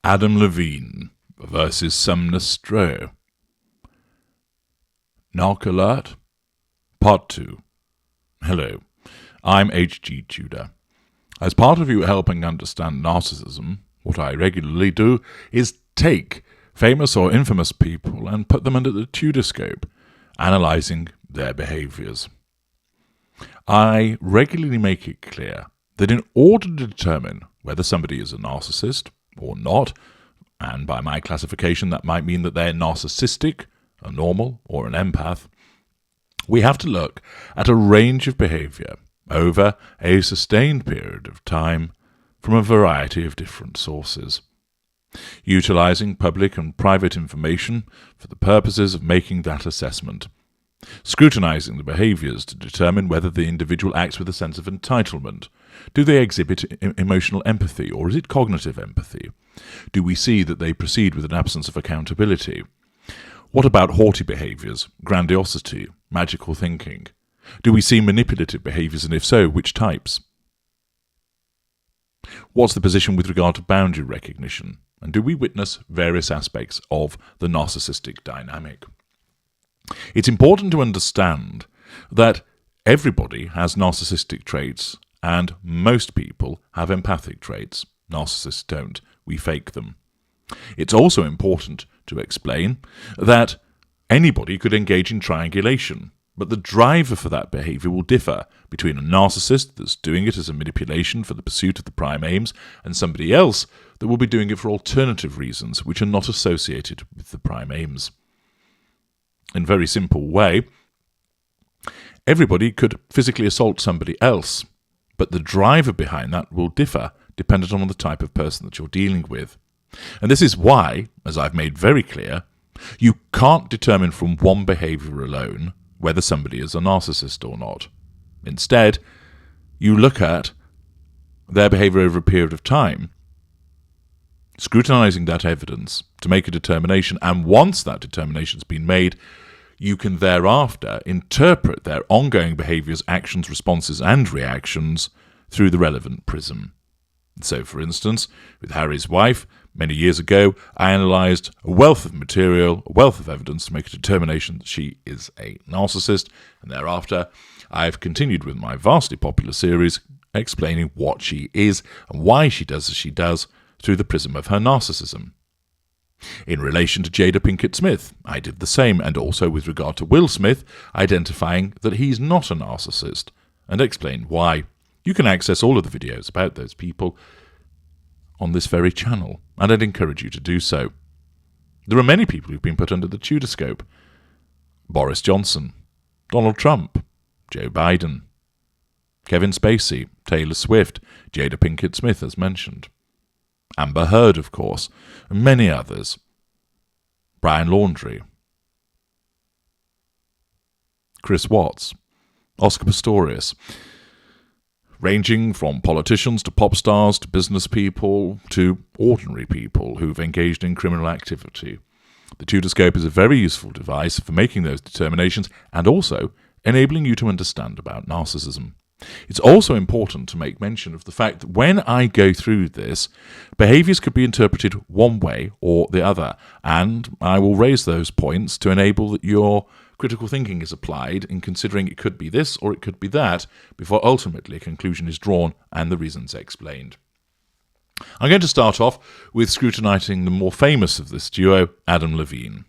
Adam Levine versus Sumner Stroh. Narc Alert, Part 2. Hello, I'm H.G. Tudor. As part of you helping understand narcissism, what I regularly do is take famous or infamous people and put them under the Tudorscope, analysing their behaviours. I regularly make it clear that in order to determine whether somebody is a narcissist or not, and by my classification that might mean that they're narcissistic, a normal, or an empath, we have to look at a range of behaviour over a sustained period of time from a variety of different sources, utilising public and private information for the purposes of making that assessment, scrutinising the behaviours to determine whether the individual acts with a sense of entitlement. Do they exhibit emotional empathy, or is it cognitive empathy? Do we see that they proceed with an absence of accountability? What about haughty behaviours, grandiosity, magical thinking? Do we see manipulative behaviours, and if so, which types? What's the position with regard to boundary recognition? And do we witness various aspects of the narcissistic dynamic? It's important to understand that everybody has narcissistic traits, and most people have empathic traits. Narcissists don't. We fake them. It's also important to explain that anybody could engage in triangulation, but the driver for that behaviour will differ between a narcissist that's doing it as a manipulation for the pursuit of the prime aims and somebody else that will be doing it for alternative reasons which are not associated with the prime aims. In a very simple way, everybody could physically assault somebody else, but the driver behind that will differ dependent on the type of person that you're dealing with. And this is why, as I've made very clear, you can't determine from one behaviour alone whether somebody is a narcissist or not. Instead, you look at their behaviour over a period of time, scrutinising that evidence to make a determination, and once that determination's been made, you can thereafter interpret their ongoing behaviours, actions, responses and reactions through the relevant prism. So, for instance, with Harry's wife, many years ago, I analysed a wealth of material, a wealth of evidence to make a determination that she is a narcissist, and thereafter I've continued with my vastly popular series explaining what she is and why she does as she does through the prism of her narcissism. In relation to Jada Pinkett Smith, I did the same, and also with regard to Will Smith, identifying that he's not a narcissist, and explained why. You can access all of the videos about those people on this very channel, and I'd encourage you to do so. There are many people who've been put under the Tudorscope. Boris Johnson, Donald Trump, Joe Biden, Kevin Spacey, Taylor Swift, Jada Pinkett Smith as mentioned, Amber Heard, of course, and many others. Brian Laundrie, Chris Watts, Oscar Pistorius, ranging from politicians to pop stars to business people to ordinary people who've engaged in criminal activity. The Tudorscope is a very useful device for making those determinations and also enabling you to understand about narcissism. It's also important to make mention of the fact that when I go through this, behaviours could be interpreted one way or the other, and I will raise those points to enable that your critical thinking is applied in considering it could be this or it could be that, before ultimately a conclusion is drawn and the reasons explained. I'm going to start off with scrutinising the more famous of this duo, Adam Levine.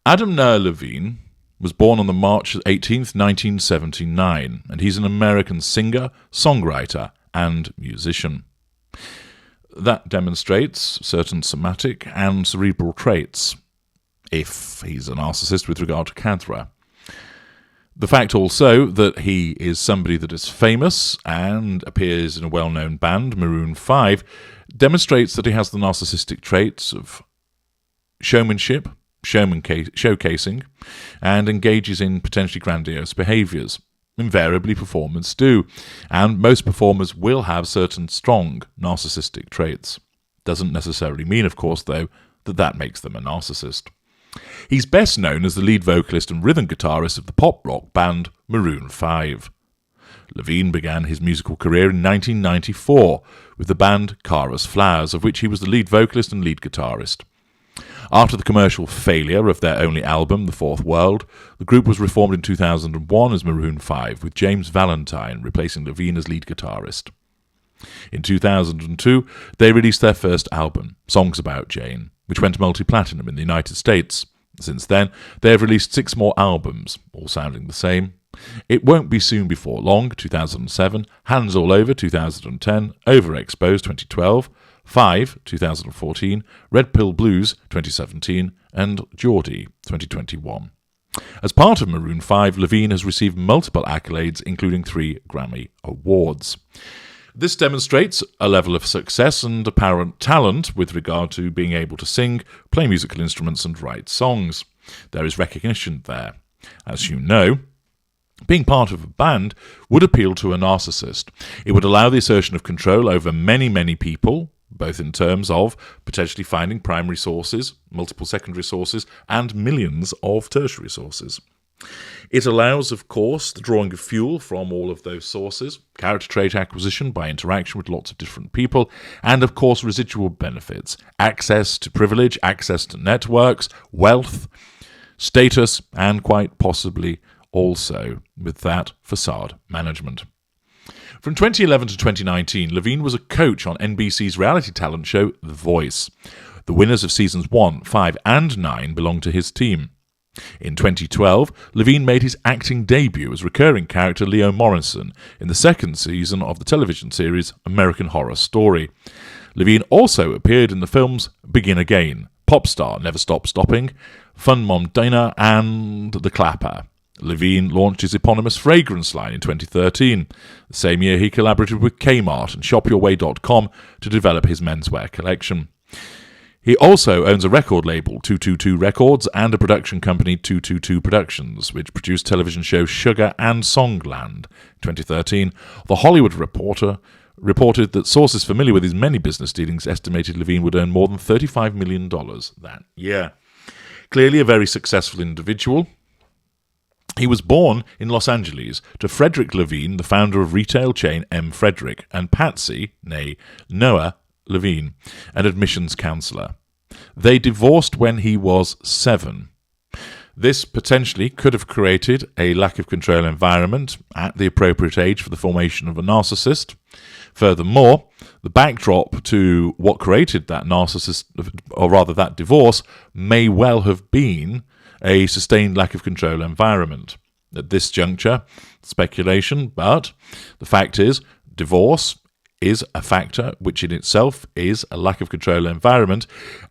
Adam Levine was born on the March 18th, 1979, and he's an American singer, songwriter, and musician. That demonstrates certain somatic and cerebral traits, if he's a narcissist with regard to Cadra. The fact also that he is somebody that is famous and appears in a well-known band, Maroon 5, demonstrates that he has the narcissistic traits of showmanship, showcasing, and engages in potentially grandiose behaviours. Invariably performers do, and most performers will have certain strong narcissistic traits. Doesn't necessarily mean, of course, though, that that makes them a narcissist. He's best known as the lead vocalist and rhythm guitarist of the pop rock band Maroon 5. Levine began his musical career in 1994 with the band Cara's Flowers, of which he was the lead vocalist and lead guitarist. After the commercial failure of their only album, The Fourth World, the group was reformed in 2001 as Maroon 5, with James Valentine replacing Levine as lead guitarist. In 2002, they released their first album, Songs About Jane, which went multi-platinum in the United States. Since then, they have released 6 more albums, all sounding the same. It Won't Be Soon Before Long, 2007, Hands All Over, 2010, Overexposed, 2012, 5, 2014, Red Pill Blues, 2017, and Geordie, 2021. As part of Maroon 5, Levine has received multiple accolades, including 3 Grammy Awards. This demonstrates a level of success and apparent talent with regard to being able to sing, play musical instruments, and write songs. There is recognition there. As you know, being part of a band would appeal to a narcissist. It would allow the assertion of control over many, many people, both in terms of potentially finding primary sources, multiple secondary sources, and millions of tertiary sources. It allows, of course, the drawing of fuel from all of those sources, character trait acquisition by interaction with lots of different people, and, of course, residual benefits, access to privilege, access to networks, wealth, status, and quite possibly also with that facade management. From 2011 to 2019, Levine was a coach on NBC's reality talent show The Voice. The winners of seasons 1, 5, and 9 belong to his team. In 2012, Levine made his acting debut as recurring character Leo Morrison in the 2nd season of the television series American Horror Story. Levine also appeared in the films Begin Again, Popstar, Never Stop Stopping, Fun Mom Dinner, and The Clapper. Levine launched his eponymous fragrance line in 2013. The same year, he collaborated with Kmart and ShopYourWay.com to develop his menswear collection. He also owns a record label, 222 Records, and a production company, 222 Productions, which produced television shows Sugar and Songland. In 2013, The Hollywood Reporter reported that sources familiar with his many business dealings estimated Levine would earn more than $35 million that year. Clearly a very successful individual. He was born in Los Angeles to Frederick Levine, the founder of retail chain M. Frederick, and Patsy, née Noah Levine, an admissions counselor. They divorced when he was 7. This potentially could have created a lack of control environment at the appropriate age for the formation of a narcissist. Furthermore, the backdrop to what created that narcissist, or rather that divorce, may well have been a sustained lack of control environment. At this juncture, speculation, but the fact is, divorce is a factor which in itself is a lack of control environment,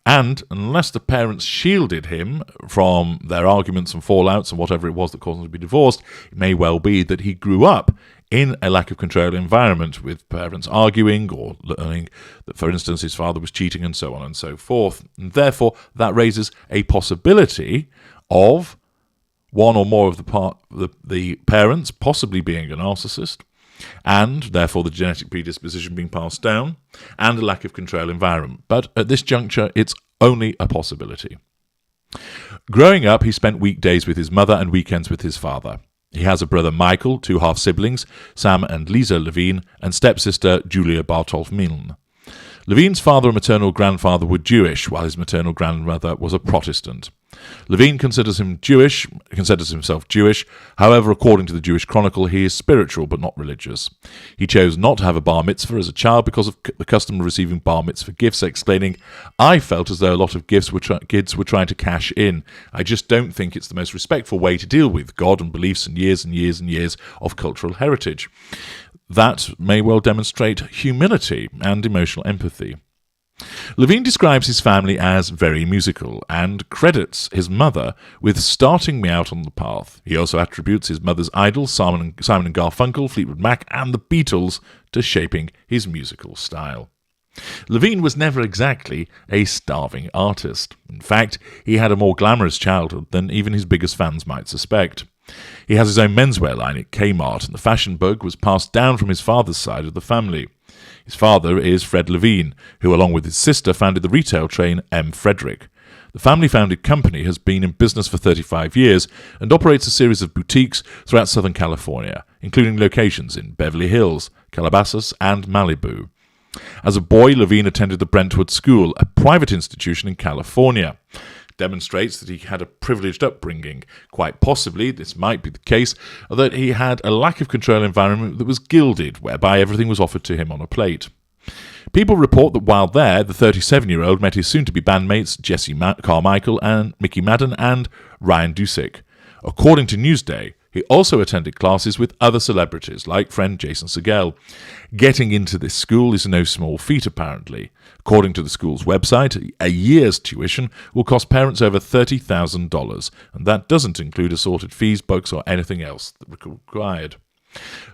and unless the parents shielded him from their arguments and fallouts and whatever it was that caused him to be divorced, it may well be that he grew up in a lack of control environment with parents arguing or learning that, for instance, his father was cheating and so on and so forth. And therefore, that raises a possibility of one or more of the parents possibly being a narcissist, and therefore the genetic predisposition being passed down, and a lack of control environment. But at this juncture, it's only a possibility. Growing up, he spent weekdays with his mother and weekends with his father. He has a brother Michael, 2 half-siblings, Sam and Lisa Levine, and stepsister Julia Bartolf-Milne. Levine's father and maternal grandfather were Jewish, while his maternal grandmother was a Protestant. Levine considers himself Jewish. However, according to the Jewish Chronicle, he is spiritual but not religious. He chose not to have a bar mitzvah as a child because of the custom of receiving bar mitzvah gifts, explaining, "I felt as though a lot of kids were trying to cash in. I just don't think it's the most respectful way to deal with God and beliefs and years and years and years of cultural heritage." That may well demonstrate humility and emotional empathy. Levine describes his family as very musical and credits his mother with starting me out on the path. He also attributes his mother's idols, Simon and Garfunkel, Fleetwood Mac, and the Beatles, to shaping his musical style. Levine was never exactly a starving artist. In fact, he had a more glamorous childhood than even his biggest fans might suspect. He has his own menswear line at Kmart, and the fashion bug was passed down from his father's side of the family. His father is Fred Levine, who along with his sister founded the retail chain M. Frederick. The family-founded company has been in business for 35 years and operates a series of boutiques throughout Southern California. including locations in Beverly Hills, Calabasas, and Malibu. As a boy, Levine attended the Brentwood School, a private institution in California. Demonstrates that he had a privileged upbringing. Quite possibly, this might be the case, that he had a lack of control environment that was gilded, whereby everything was offered to him on a plate. People report that while there, the 37-year-old met his soon-to-be bandmates Jesse Carmichael and Mickey Madden and Ryan Dusick. According to Newsday, he also attended classes with other celebrities, like friend Jason Segel. Getting into this school is no small feat, apparently. According to the school's website, a year's tuition will cost parents over $30,000, and that doesn't include assorted fees, books, or anything else required.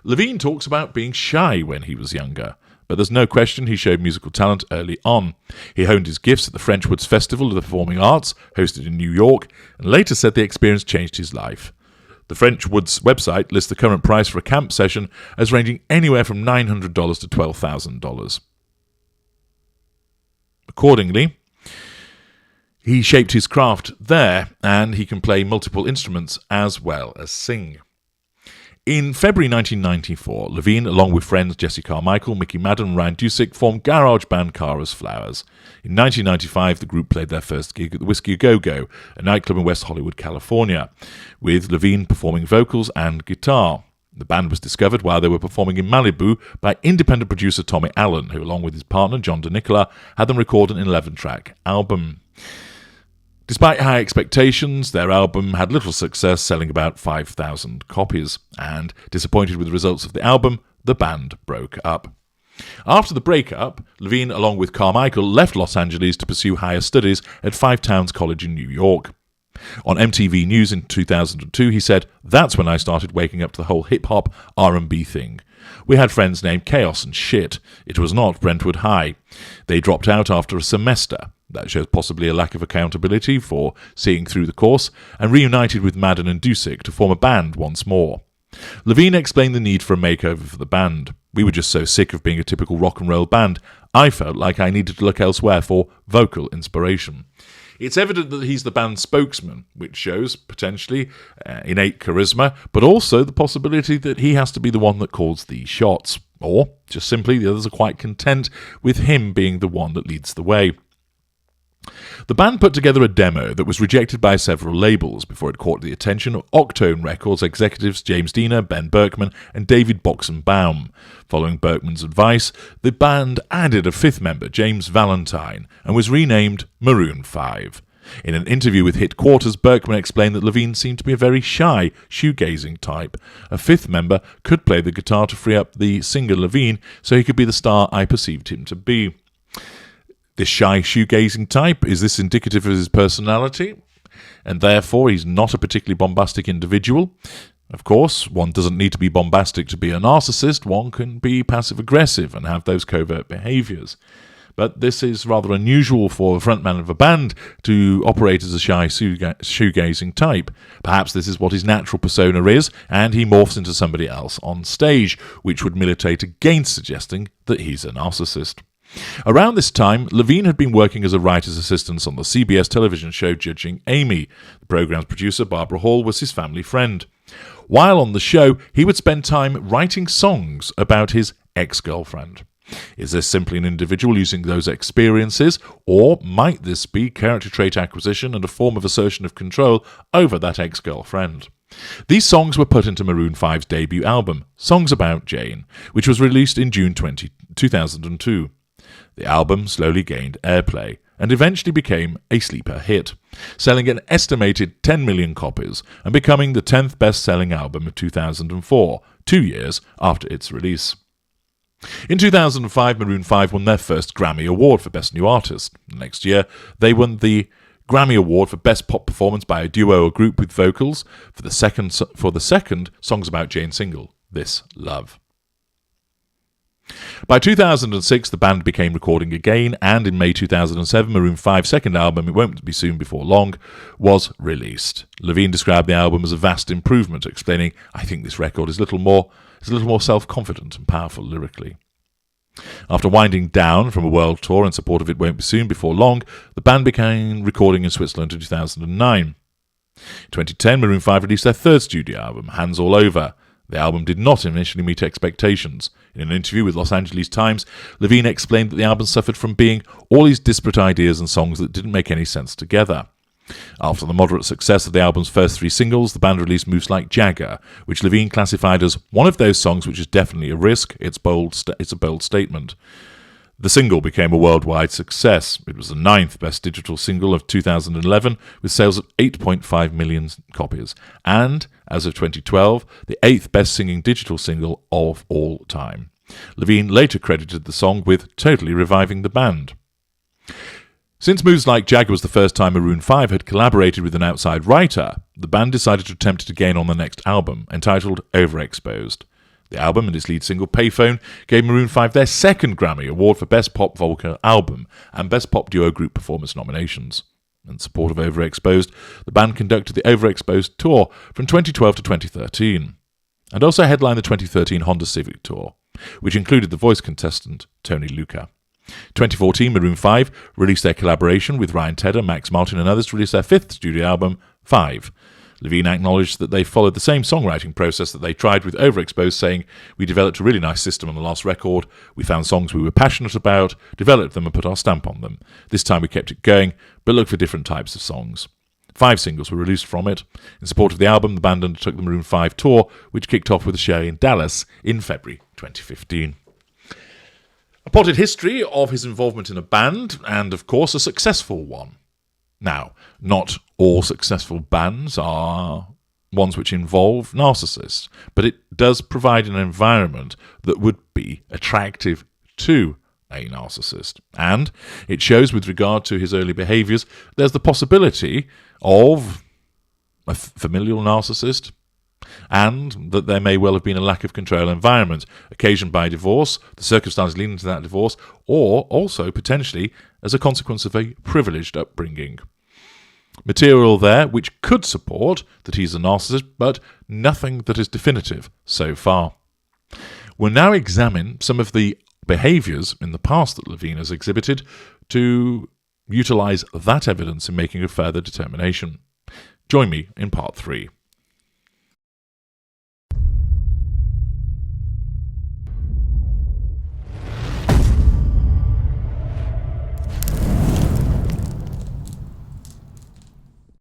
Levine talks about being shy when he was younger, but there's no question he showed musical talent early on. He honed his gifts at the French Woods Festival of the Performing Arts, hosted in New York, and later said the experience changed his life. The French Woods website lists the current price for a camp session as ranging anywhere from $900 to $12,000. Accordingly, he shaped his craft there, and he can play multiple instruments as well as sing. In February 1994, Levine, along with friends Jesse Carmichael, Mickey Madden, and Ryan Dusick, formed garage band Cara's Flowers. In 1995, the group played their first gig at the Whiskey A Go-Go, a nightclub in West Hollywood, California, with Levine performing vocals and guitar. The band was discovered while they were performing in Malibu by independent producer Tommy Allen, who, along with his partner John DeNicola, had them record an 11-track album. Despite high expectations, their album had little success, selling about 5,000 copies, and disappointed with the results of the album, the band broke up. After the breakup, Levine, along with Carmichael, left Los Angeles to pursue higher studies at Five Towns College in New York. On MTV News in 2002, he said, "That's when I started waking up to the whole hip-hop R&B thing. We had friends named Chaos and Shit. It was not Brentwood High. They dropped out after a semester. That shows possibly a lack of accountability for seeing through the course, and reunited with Madden and Dusick to form a band once more." Levine explained the need for a makeover for the band. "We were just so sick of being a typical rock and roll band. I felt like I needed to look elsewhere for vocal inspiration." It's evident that he's the band's spokesman, which shows, potentially, innate charisma, but also the possibility that he has to be the one that calls the shots. Or, just simply, the others are quite content with him being the one that leads the way. The band put together a demo that was rejected by several labels before it caught the attention of Octone Records executives James Diener, Ben Berkman, and David Boxenbaum. Following Berkman's advice, the band added a fifth member, James Valentine, and was renamed Maroon 5. In an interview with Hit Quarters, Berkman explained that Levine seemed to be a very shy, shoegazing type. A fifth member could play the guitar to free up the singer Levine so he could be the star I perceived him to be. This shy shoegazing type, is this indicative of his personality? And therefore he's not a particularly bombastic individual? Of course, one doesn't need to be bombastic to be a narcissist. One can be passive-aggressive and have those covert behaviours. But this is rather unusual for the frontman of a band to operate as a shy shoegazing type. Perhaps this is what his natural persona is, and he morphs into somebody else on stage, which would militate against suggesting that he's a narcissist. Around this time, Levine had been working as a writer's assistant on the CBS television show Judging Amy. The program's producer, Barbara Hall, was his family friend. While on the show, he would spend time writing songs about his ex-girlfriend. Is this simply an individual using those experiences, or might this be character trait acquisition and a form of assertion of control over that ex-girlfriend? These songs were put into Maroon 5's debut album, Songs About Jane, which was released in June 2002. The album slowly gained airplay and eventually became a sleeper hit, selling an estimated 10 million copies and becoming the 10th best-selling album of 2004, 2 years after its release. In 2005, Maroon 5 won their first Grammy Award for Best New Artist. Next year, they won the Grammy Award for Best Pop Performance by a Duo or Group with Vocals for the second Songs About Jane single, This Love. By 2006, the band began recording again, and in May 2007, Maroon 5's second album, It Won't Be Soon Before Long, was released. Levine described the album as a vast improvement, explaining, "I think this record is a little more self-confident and powerful lyrically." After winding down from a world tour in support of It Won't Be Soon Before Long, the band began recording in Switzerland in 2009. In 2010, Maroon 5 released their third studio album, Hands All Over. The album did not initially meet expectations. In an interview with Los Angeles Times, Levine explained that the album suffered from being all these disparate ideas and songs that didn't make any sense together. After the moderate success of the album's first 3 singles, the band released Moves Like Jagger, which Levine classified as one of those songs which is definitely a risk. It's a bold statement. The single became a worldwide success. It was the 9th best digital single of 2011, with sales of 8.5 million copies, and, as of 2012, the 8th best singing digital single of all time. Levine later credited the song with totally reviving the band. Since Moves Like Jagger was the first time Maroon 5 had collaborated with an outside writer, the band decided to attempt it again on the next album, entitled Overexposed. The album and its lead single, Payphone, gave Maroon 5 their 2nd Grammy Award for Best Pop Vocal Album and Best Pop Duo Group Performance nominations. In support of Overexposed, the band conducted the Overexposed Tour from 2012 to 2013, and also headlined the 2013 Honda Civic Tour, which included the voice contestant Tony Luca. 2014, Maroon 5 released their collaboration with Ryan Tedder, Max Martin and others to release their 5th studio album, 5. Levine acknowledged that they followed the same songwriting process that they tried with Overexposed, saying, "We developed a really nice system on the last record. We found songs we were passionate about, developed them and put our stamp on them. This time we kept it going, but looked for different types of songs." 5 singles were released from it. In support of the album, the band undertook the Maroon 5 tour, which kicked off with a show in Dallas in February 2015. A potted history of his involvement in a band, and of course a successful one. Now, not all successful bands are ones which involve narcissists, but it does provide an environment that would be attractive to a narcissist. And it shows, with regard to his early behaviours, there's the possibility of a familial narcissist, and that there may well have been a lack of control environment, occasioned by divorce, the circumstances leading to that divorce, or also potentially as a consequence of a privileged upbringing. Material there which could support that he's a narcissist, but nothing that is definitive so far. We'll now examine some of the behaviours in the past that Levine has exhibited to utilise that evidence in making a further determination. Join me in part 3.